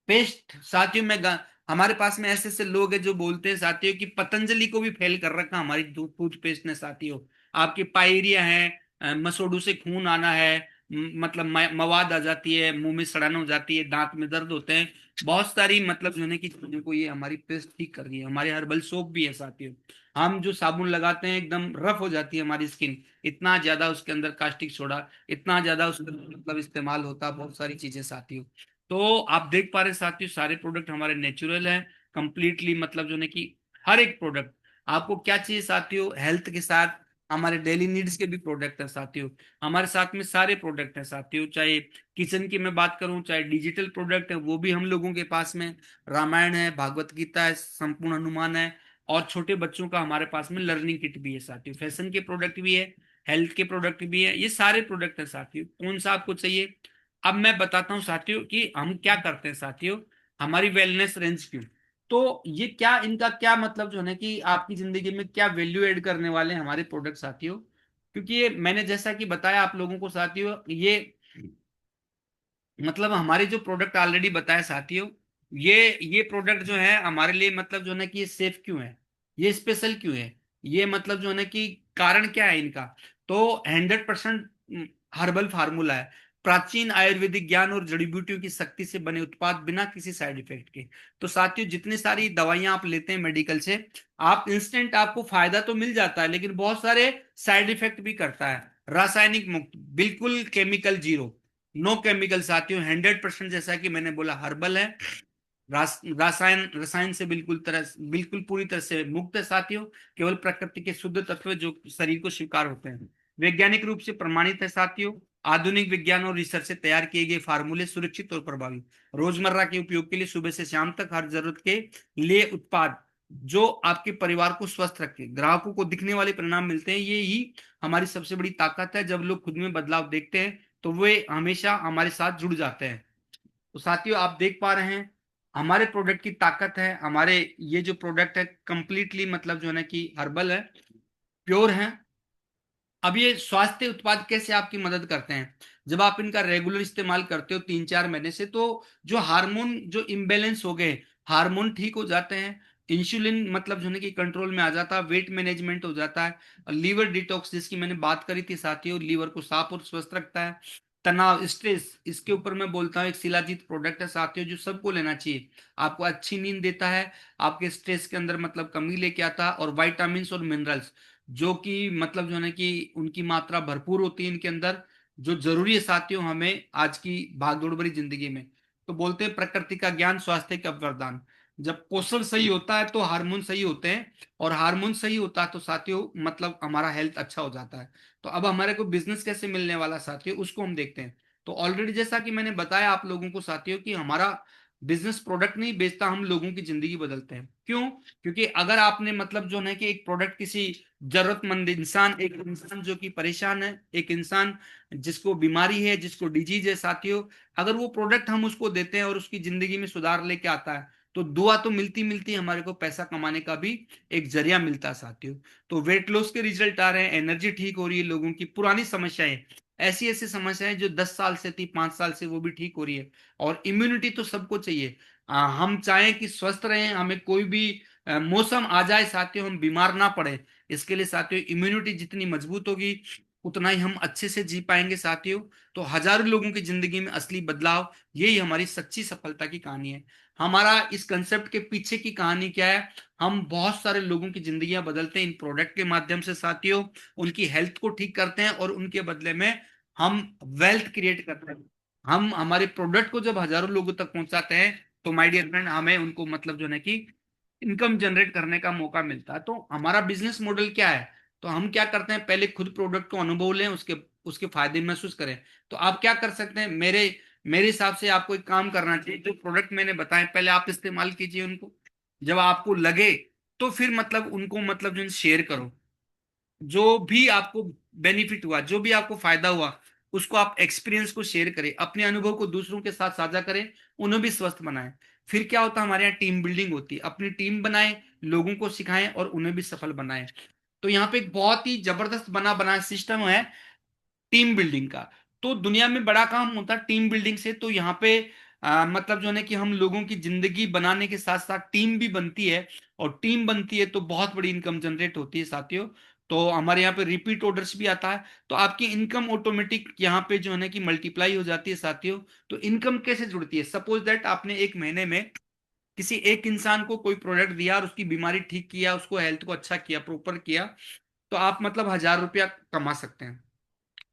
पेस्ट साथियों में हमारे पास में ऐसे ऐसे लोग हैं जो बोलते हैं साथियों कि पतंजलि को भी फेल कर रखा हमारी टूथपेस्ट ने साथियों। आपकी पायरिया है, मसोड़ू से खून आना है, मतलब मवाद आ जाती है, मुंह में सड़न हो जाती है, दांत में दर्द होते हैं, बहुत सारी मतलब जो है कि चीजों को ये हमारी पेस्ट ठीक कर रही है। हमारे हर्बल सोप भी है साथियों, हम जो साबुन लगाते हैं एकदम रफ हो जाती है हमारी स्किन, इतना ज्यादा उसके अंदर कास्टिक सोडा, इतना ज्यादा उसके अंदर मतलब इस्तेमाल होता है, बहुत सारी चीजें साथियों। तो आप देख पा रहे साथियों सारे प्रोडक्ट हमारे नेचुरल हैं कंप्लीटली, मतलब जो है कि हर एक प्रोडक्ट, आपको क्या चाहिए साथियों हेल्थ के साथ, हमारे डेली नीड्स के भी प्रोडक्ट हैं साथियों, हमारे साथ में सारे प्रोडक्ट हैं साथियों। चाहे किचन की मैं बात करूं, चाहे डिजिटल प्रोडक्ट है वो भी हम लोगों के पास में, रामायण है, भागवत गीता है, संपूर्ण हनुमान है, और छोटे बच्चों का हमारे पास में लर्निंग किट भी है साथियों, फैशन के प्रोडक्ट भी है, हेल्थ के प्रोडक्ट भी है, ये सारे प्रोडक्ट है साथियों। कौन सा आपको चाहिए? अब मैं बताता हूँ साथियों कि हम क्या करते हैं साथियों, हमारी वेलनेस रेंज क्यों। तो ये क्या, इनका क्या मतलब जो है ना कि आपकी जिंदगी में क्या वैल्यू ऐड करने वाले हैं हमारे प्रोडक्ट साथियों। क्योंकि ये मैंने जैसा कि बताया आप लोगों को साथियों, ये मतलब हमारे जो प्रोडक्ट ऑलरेडी बताए साथियों, ये प्रोडक्ट जो है हमारे लिए मतलब जो है ना कि ये सेफ क्यों है, ये स्पेशल क्यों है, ये मतलब जो है ना कि कारण क्या है इनका। तो 100% हर्बल फार्मूला है, प्राचीन आयुर्वेदिक ज्ञान और जड़ी बूटियों की शक्ति से बने उत्पाद बिना किसी साइड इफेक्ट के। तो साथियों जितनी सारी दवाइयां आप लेते हैं मेडिकल से, आप इंस्टेंट आपको फायदा तो मिल जाता है, लेकिन बहुत सारे साइड इफेक्ट भी करता है। रासायनिक मुक्त, बिल्कुल केमिकल जीरो, नो केमिकल साथियों, 100%, जैसा कि मैंने बोला हर्बल है, रसायन रसायन से बिल्कुल पूरी तरह से मुक्त है साथियों। केवल प्रकृति के शुद्ध तत्व जो शरीर को स्वीकार होते हैं, वैज्ञानिक रूप से प्रमाणित है साथियों। आधुनिक विज्ञान और रिसर्च से तैयार किए गए फार्मूले सुरक्षित और प्रभावी, रोजमर्रा के उपयोग के लिए सुबह से शाम तक हर जरूरत के लिए उत्पाद, जो आपके परिवार को स्वस्थ रखे, ग्राहकों को दिखने वाले परिणाम मिलते हैं। ये ही हमारी सबसे बड़ी ताकत है। जब लोग खुद में बदलाव देखते हैं तो वे हमेशा हमारे साथ जुड़ जाते हैं। तो साथियों आप देख पा रहे हैं हमारे प्रोडक्ट की ताकत है, हमारे ये जो प्रोडक्ट है कंप्लीटली मतलब जो है ना कि हर्बल है, प्योर है। अब ये स्वास्थ्य उत्पाद कैसे आपकी मदद करते हैं, जब आप इनका रेगुलर इस्तेमाल करते हो 3-4 महीने से, तो जो हार्मोन जो इम्बेलेंस हो गए, हार्मोन ठीक हो जाते हैं, इंसुलिन मतलब जो है कि कंट्रोल में आ जाता है, वेट मैनेजमेंट हो जाता है, लीवर डिटॉक्स जिसकी मैंने बात करी थी साथियों, लीवर को साफ और स्वस्थ रखता है, तनाव स्ट्रेस, इसके ऊपर मैं बोलता हूँ एक शिलाजीत प्रोडक्ट है साथियों जो सबको लेना चाहिए। आपको अच्छी नींद देता है, आपके स्ट्रेस के अंदर मतलब कमी लेके आता है, और वाइटामिन और मिनरल्स जो कि मतलब जो है ना कि उनकी मात्रा भरपूर होती है इनके अंदर, जो जरूरी है साथियों हमें आज की भागदौड़ भरी जिंदगी में। तो बोलते हैं प्रकृति का ज्ञान स्वास्थ्य का वरदान। जब पोषण सही होता है तो हार्मोन सही होते हैं, और हार्मोन सही होता है तो साथियों मतलब हमारा हेल्थ अच्छा हो जाता है। तो अब हमारे को बिजनेस कैसे मिलने वाला साथियों, उसको हम देखते हैं। तो ऑलरेडी जैसा कि मैंने बताया आप लोगों को साथियों कि हमारा बिजनेस प्रोडक्ट नहीं बेचता, हम लोगों की जिंदगी बदलते हैं। क्यों? क्योंकि अगर आपने मतलब जो है कि एक प्रोडक्ट किसी जरूरतमंद इंसान, एक इंसान जो कि परेशान है, एक इंसान जिसको बीमारी है, जिसको डिजीज है साथियों, अगर वो प्रोडक्ट हम उसको देते हैं और उसकी जिंदगी में सुधार लेके आता है, तो दुआ तो मिलती मिलती हमारे को पैसा कमाने का भी एक जरिया मिलता है साथियों। तो वेट लॉस के रिजल्ट आ रहे हैं, एनर्जी ठीक हो रही है, लोगों की पुरानी समस्याएं, ऐसी ऐसी समस्याएं जो 10 साल से थी, 5 साल से, वो भी ठीक हो रही है। और इम्यूनिटी तो सबको चाहिए। हम चाहें कि स्वस्थ रहें, हमें कोई भी मौसम आ जाए साथियों, हम बीमार ना पड़े, इसके लिए साथियों इम्यूनिटी जितनी मजबूत होगी उतना ही हम अच्छे से जी पाएंगे साथियों। तो हजारों लोगों की जिंदगी में असली बदलाव, यही हमारी सच्ची सफलता की कहानी है। हमारा इस कंसेप्ट के पीछे की कहानी क्या है, हम बहुत सारे लोगों की जिंदगियां बदलते हैं इन प्रोडक्ट के माध्यम से साथियों, उनकी हेल्थ को ठीक करते हैं, और उनके बदले में हम वेल्थ क्रिएट करते हैं। हम हमारे प्रोडक्ट को जब हजारों लोगों तक पहुंचाते हैं, तो माय डियर फ्रेंड हमें उनको मतलब जो है कि इनकम जनरेट करने का मौका मिलता है। तो हमारा बिजनेस मॉडल क्या है? तो हम क्या करते हैं, पहले खुद प्रोडक्ट को अनुभव लें, उसके उसके फायदे महसूस करें। तो आप क्या कर सकते हैं, मेरे मेरे हिसाब से आपको एक काम करना चाहिए, जो प्रोडक्ट मैंने बताए पहले आप इस्तेमाल कीजिए उनको, जब आपको लगे तो फिर मतलब उनको मतलब जो शेयर करो, जो भी आपको बेनिफिट हुआ, जो भी आपको फायदा हुआ, उसको आप एक्सपीरियंस को शेयर करें, अपने अनुभव को दूसरों के साथ साझा करें, उन्हें भी स्वस्थ बनाएं। फिर क्या होता है, हमारे यहाँ टीम बिल्डिंग होती है, अपनी टीम बनाएं, लोगों को सिखाएं और उन्हें भी सफल बनाएं। तो यहाँ पे एक बहुत ही जबरदस्त बना बनाया सिस्टम है टीम बिल्डिंग का। तो दुनिया में बड़ा काम होता है टीम बिल्डिंग से। तो यहाँ पे मतलब जो है कि हम लोगों की जिंदगी बनाने के साथ साथ टीम भी बनती है, और टीम बनती है तो बहुत बड़ी इनकम जनरेट होती है साथियों। तो हमारे यहाँ पे रिपीट ऑर्डर्स भी आता है, तो आपकी इनकम ऑटोमेटिक यहाँ पे जो है ना कि मल्टीप्लाई हो जाती है साथियों। तो इनकम कैसे जुड़ती है, सपोज दैट आपने एक महीने में किसी एक इंसान को कोई प्रोडक्ट दिया और उसकी बीमारी ठीक किया, उसको हेल्थ को अच्छा किया, प्रॉपर किया, तो आप मतलब 1,000 रुपया कमा सकते हैं।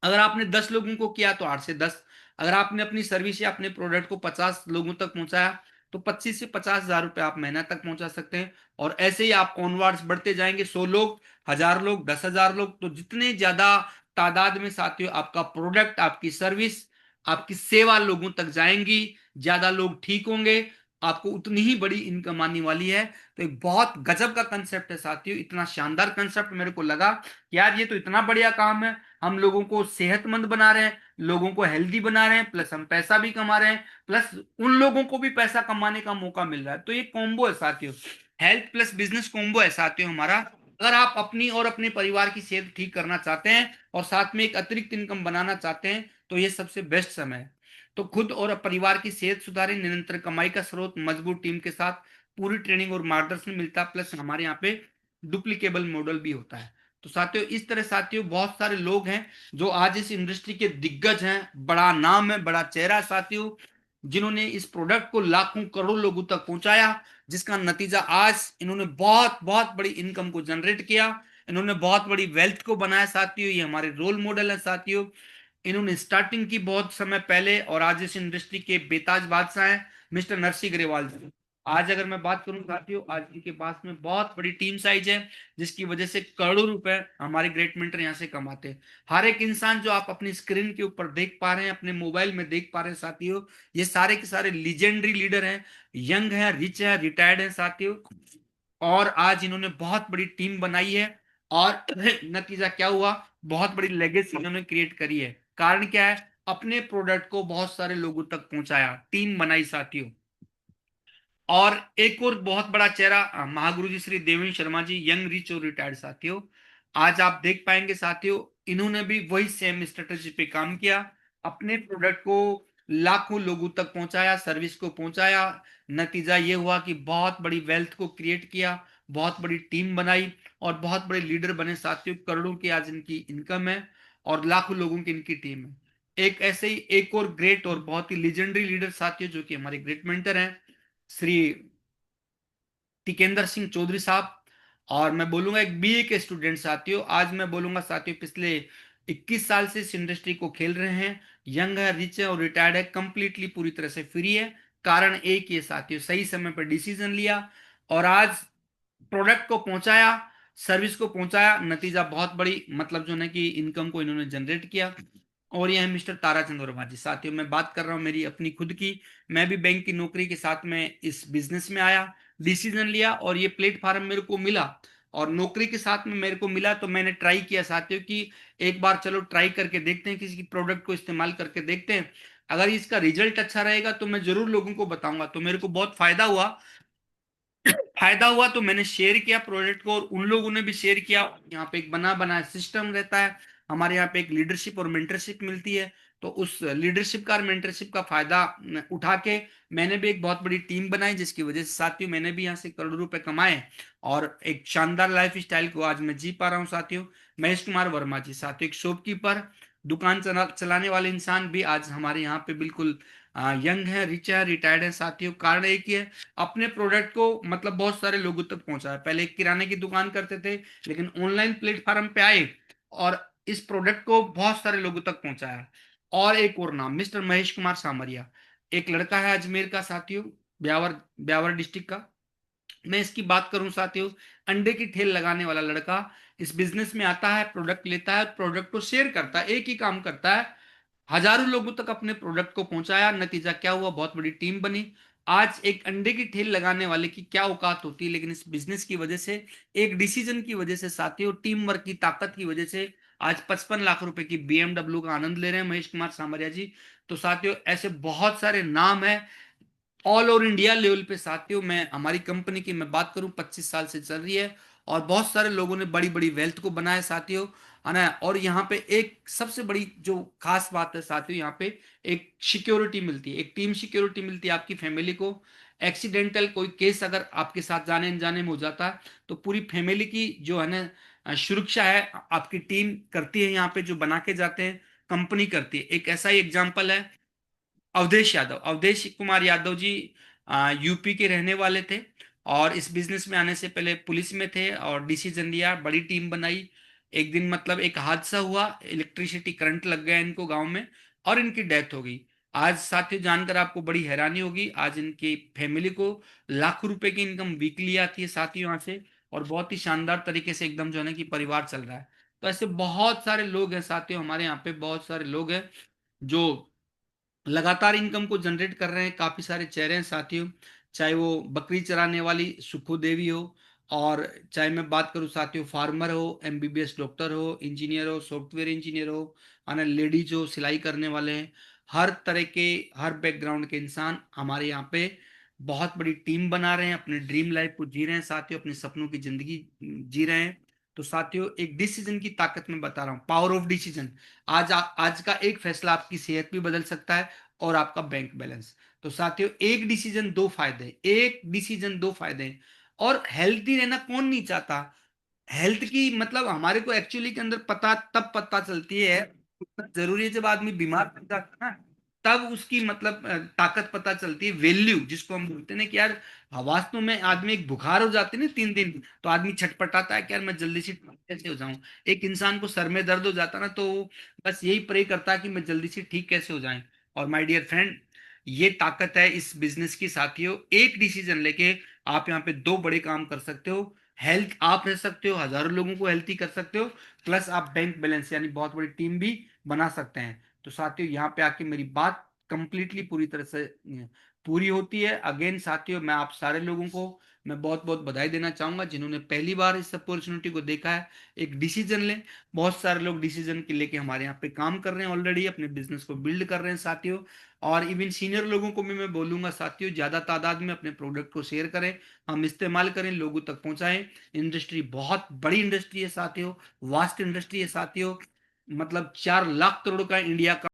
अगर आपने 10 लोगों को किया तो 8 से 10, अगर आपने अपनी सर्विस या अपने प्रोडक्ट को 50 लोगों तक पहुंचाया तो 25 से 50 हजार रुपये आप महीना तक पहुंचा सकते हैं। और ऐसे ही आप ऑनवर्ड्स बढ़ते जाएंगे, 100 लोग, 1000 लोग, 10,000 लोग, तो जितने ज्यादा तादाद में साथियों आपका प्रोडक्ट, आपकी सर्विस, आपकी सेवा लोगों तक जाएंगी, ज्यादा लोग ठीक होंगे, आपको उतनी ही बड़ी इनकम आने वाली है। तो एक बहुत गजब का कंसेप्ट है साथियों, इतना शानदार कंसेप्ट मेरे को लगा कि यार ये तो इतना बढ़िया काम है। हम लोगों को सेहतमंद बना रहे हैं, लोगों को हेल्दी बना रहे हैं, प्लस हम पैसा भी कमा रहे हैं, प्लस उन लोगों को भी पैसा कमाने का मौका मिल रहा है। तो ये कॉम्बो है साथियों, हेल्थ प्लस बिजनेस कॉम्बो है साथियों हमारा। अगर आप अपनी और अपने परिवार की सेहत ठीक करना चाहते हैं और साथ में एक अतिरिक्त इनकम बनाना चाहते हैं, तो ये सबसे बेस्ट समय है। तो खुद और परिवार की सेहत सुधारें, निरंतर कमाई का स्रोत, मजबूत टीम के साथ पूरी ट्रेनिंग और मार्गदर्शन मिलता है, प्लस हमारे यहाँ पे डुप्लीकेबल मॉडल भी होता है। तो साथियों इस तरह साथियों बहुत सारे लोग हैं जो आज इस इंडस्ट्री के दिग्गज हैं, बड़ा नाम है, बड़ा चेहरा है साथियों, जिन्होंने इस प्रोडक्ट को लाखों करोड़ लोगों तक पहुंचाया, जिसका नतीजा आज इन्होंने बहुत बहुत बड़ी इनकम को जनरेट किया, इन्होंने बहुत बड़ी वेल्थ को बनाया साथियों। ये हमारे रोल मॉडल है साथियों। इन्होंने स्टार्टिंग की बहुत समय पहले, और आज इस इंडस्ट्री के बेताज बादशाह हैं मिस्टर नरसिंह ग्रेवाल जी। आज अगर मैं बात करूं साथियों, आज इनके पास में बहुत बड़ी टीम साइज है, जिसकी वजह से करोड़ों रुपए हमारे ग्रेट मेंटर यहाँ से कमाते हैं। हर एक इंसान जो आप अपनी स्क्रीन के ऊपर देख पा रहे हैं, अपने मोबाइल में देख पा रहे हैं साथियों, ये सारे के सारे लीजेंडरी लीडर हैं, यंग है, रिच है, रिटायर्ड है साथियों। और आज इन्होंने बहुत बड़ी टीम बनाई है, और नतीजा क्या हुआ, बहुत बड़ी लेगेसी इन्होंने क्रिएट करी है। कारण क्या है, अपने प्रोडक्ट को बहुत सारे लोगों तक पहुंचाया, टीम बनाई साथियों। और एक और बहुत बड़ा चेहरा महागुरु जी श्री देवेंद्र शर्मा जी, यंग रिच और रिटायर्ड साथियों। आज आप देख पाएंगे साथियों, इन्होंने भी वही सेम स्ट्रेटेजी पे काम किया, अपने प्रोडक्ट को लाखों लोगों तक पहुंचाया, सर्विस को पहुंचाया। नतीजा ये हुआ कि बहुत बड़ी वेल्थ को क्रिएट किया, बहुत बड़ी टीम बनाई, और बहुत बड़े लीडर बने साथियों। करोड़ों की आज इनकी इनकम है, और लाखों लोगों की इनकी टीम है। एक ऐसे ही एक और ग्रेट और बहुत ही लीजेंडरी लीडर साथियों, जो कि हमारे ग्रेट मेंटर हैं, श्री टिकेंद्र सिंह चौधरी साहब। और मैं बोलूंगा एक बीए के स्टूडेंट साथियों, आज मैं बोलूंगा साथियों पिछले 21 साल से इस इंडस्ट्री को खेल रहे हैं, यंग है, रिच है और रिटायर्ड है, कंप्लीटली पूरी तरह से फ्री है। कारण एक ये साथियों, सही समय पर डिसीजन लिया, और आज प्रोडक्ट को पहुंचाया, सर्विस को पहुंचाया, नतीजा बहुत बड़ी मतलब जो है कि इनकम को इन्होंने जनरेट किया। और यह है मिस्टर ताराचंद वर्मा जी साथियों। मैं बात कर रहा हूं मेरी अपनी खुद की, मैं भी बैंक की नौकरी के साथ में इस बिजनेस में आया, डिसीजन लिया, और ये प्लेटफॉर्म मेरे को मिला, और नौकरी के साथ में मेरे को मिला, तो मैंने ट्राई किया साथियों कि एक बार चलो ट्राई करके देखते हैं, किसी की प्रोडक्ट को इस्तेमाल करके देखते हैं, अगर इसका रिजल्ट अच्छा रहेगा तो मैं जरूर लोगों को बताऊंगा। तो मेरे को बहुत फायदा हुआ, तो मैंने शेयर किया प्रोजेक्ट को, और उन लोगों ने भी शेयर किया। यहाँ पे एक बना बनाया सिस्टम रहता है, हमारे यहाँ पे एक लीडरशिप और मेंटरशिप मिलती है। तो उस लीडरशिप का और मेंटरशिप का फायदा उठा के मैंने भी एक बहुत बड़ी टीम बनाई, जिसकी वजह से साथियों मैंने भी यहाँ से करोड़ों रुपए कमाए, और एक शानदार लाइफ स्टाइल को आज मैं जी पा रहा हूँ साथियों। महेश कुमार वर्मा जी साथियों, एक शॉपकीपर, दुकान चलाने वाले इंसान भी आज हमारे यहाँ पे बिल्कुल यंग है, रिच है, रिटायर्ड है साथियों। कारण एक ही है, अपने प्रोडक्ट को मतलब बहुत सारे लोगों तक पहुंचाया। पहले एक किराने की दुकान करते थे, लेकिन ऑनलाइन प्लेटफॉर्म पे आए, और इस प्रोडक्ट को बहुत सारे लोगों तक पहुंचाया। और एक और नाम, मिस्टर महेश कुमार सामरिया, एक लड़का है अजमेर का साथियों, ब्यावर ब्यावर डिस्ट्रिक्ट का। मैं इसकी बात करूं साथियों, अंडे की ठेल लगाने वाला लड़का इस बिजनेस में आता है, प्रोडक्ट लेता है, प्रोडक्ट को शेयर करता है, एक ही काम करता है, हजारों लोगों तक अपने प्रोडक्ट को पहुंचाया। नतीजा क्या हुआ, बहुत बड़ी टीम बनी। आज एक अंडे की ठेल लगाने वाले की क्या औकात होती है, लेकिन इस बिजनेस की वजह से, एक डिसीजन की वजह से साथियों, टीम वर्क की ताकत की वजह से आज 55 लाख रुपए की BMW का आनंद ले रहे हैं महेश कुमार सामरिया जी। तो साथियों ऐसे बहुत सारे नाम है ऑल ओवर इंडिया लेवल पे साथियों। मैं हमारी कंपनी की मैं बात करूं, 25 साल से चल रही है, और बहुत सारे लोगों ने बड़ी बड़ी वेल्थ को बनाया साथियों, है ना। और यहाँ पे एक सबसे बड़ी जो खास बात है साथियों, यहाँ पे एक सिक्योरिटी मिलती है, एक टीम सिक्योरिटी मिलती है आपकी फैमिली को। एक्सीडेंटल कोई केस अगर आपके साथ जाने अनजाने में हो जाता है, तो पूरी फैमिली की जो है ना सुरक्षा है, आपकी टीम करती है, यहाँ पे जो बना के जाते हैं कंपनी करती है। एक ऐसा ही एग्जाम्पल है अवधेश यादव, अवधेश कुमार यादव जी यूपी के रहने वाले थे, और इस बिजनेस में आने से पहले पुलिस में थे, और डिसीजन लिया, बड़ी टीम बनाई। एक दिन मतलब एक हादसा हुआ, इलेक्ट्रिसिटी करंट लग गया इनको गांव में, और इनकी डेथ हो गई। आज साथियों जानकर आपको बड़ी हैरानी होगी, आज इनकी फैमिली को लाखों रुपए की इनकम वीकली आती है साथियों यहाँ से, और बहुत ही शानदार तरीके से एकदम जो है ना कि परिवार चल रहा है। तो ऐसे बहुत सारे लोग हैं साथियों, हमारे यहाँ पे बहुत सारे लोग हैं जो लगातार इनकम को जनरेट कर रहे हैं। काफी सारे चेहरे हैं साथियों, चाहे वो बकरी चराने वाली सुखो देवी हो, और चाहे मैं बात करूं साथियों फार्मर हो, एमबीबीएस डॉक्टर हो, इंजीनियर हो, सॉफ्टवेयर इंजीनियर हो, आना लेडीज हो, सिलाई करने वाले हैं, हर तरह के, हर बैकग्राउंड के इंसान हमारे यहाँ पे बहुत बड़ी टीम बना रहे हैं, अपने ड्रीम लाइफ को जी रहे हैं साथियों, अपने सपनों की जिंदगी जी रहे हैं। तो साथियों एक डिसीजन की ताकत में बता रहा हूँ, पावर ऑफ डिसीजन। आज का एक फैसला आपकी सेहत भी बदल सकता है और आपका बैंक बैलेंस। तो साथियों एक डिसीजन दो फायदे, एक डिसीजन दो फायदे। और हेल्थी रहना कौन नहीं चाहता। हेल्थ की मतलब हमारे को एक्चुअली के अंदर पता तब पता चलती है, जरूरी है जब आदमी बीमार पड़ जाता है ना, तब उसकी मतलब ताकत पता चलती है, वैल्यू जिसको हम बोलते हैं ना कि यार वास्तव में आदमी एक बुखार हो जाती है ना 3 दिन, तो आदमी छटपटाता है कि यार मैं जल्दी से ठीक कैसे हो जाऊं। एक इंसान को सर में दर्द हो जाता ना, तो वो बस यही प्रे करता है कि मैं जल्दी से ठीक कैसे हो जाए। और माय डियर फ्रेंड, ये ताकत है इस बिजनेस की साथियों, एक डिसीजन लेके आप यहाँ पे दो बड़े काम कर सकते हो। हेल्थ आप रह सकते हो, हजारों लोगों को हेल्थी कर सकते हो, प्लस आप बैंक बैलेंस यानी बहुत बड़ी टीम भी बना सकते हैं। तो साथियों यहाँ पे आके मेरी बात कंप्लीटली पूरी तरह से पूरी होती है। अगेन साथियों मैं आप सारे लोगों को मैं बहुत बहुत बधाई देना चाहूंगा जिन्होंने पहली बार इस अपॉर्चुनिटी को देखा है। एक डिसीजन लें, बहुत सारे लोग डिसीजन के लेके हमारे यहाँ पे काम कर रहे हैं, ऑलरेडी अपने बिजनेस को बिल्ड कर रहे हैं साथियों। और इवन सीनियर लोगों को भी मैं बोलूंगा साथियों, ज्यादा तादाद में अपने प्रोडक्ट को शेयर करें, हम इस्तेमाल करें, लोगों तक पहुंचाएं। इंडस्ट्री बहुत बड़ी इंडस्ट्री है साथियों, वास्ट इंडस्ट्री है साथियों, मतलब 4 लाख करोड़ का इंडिया का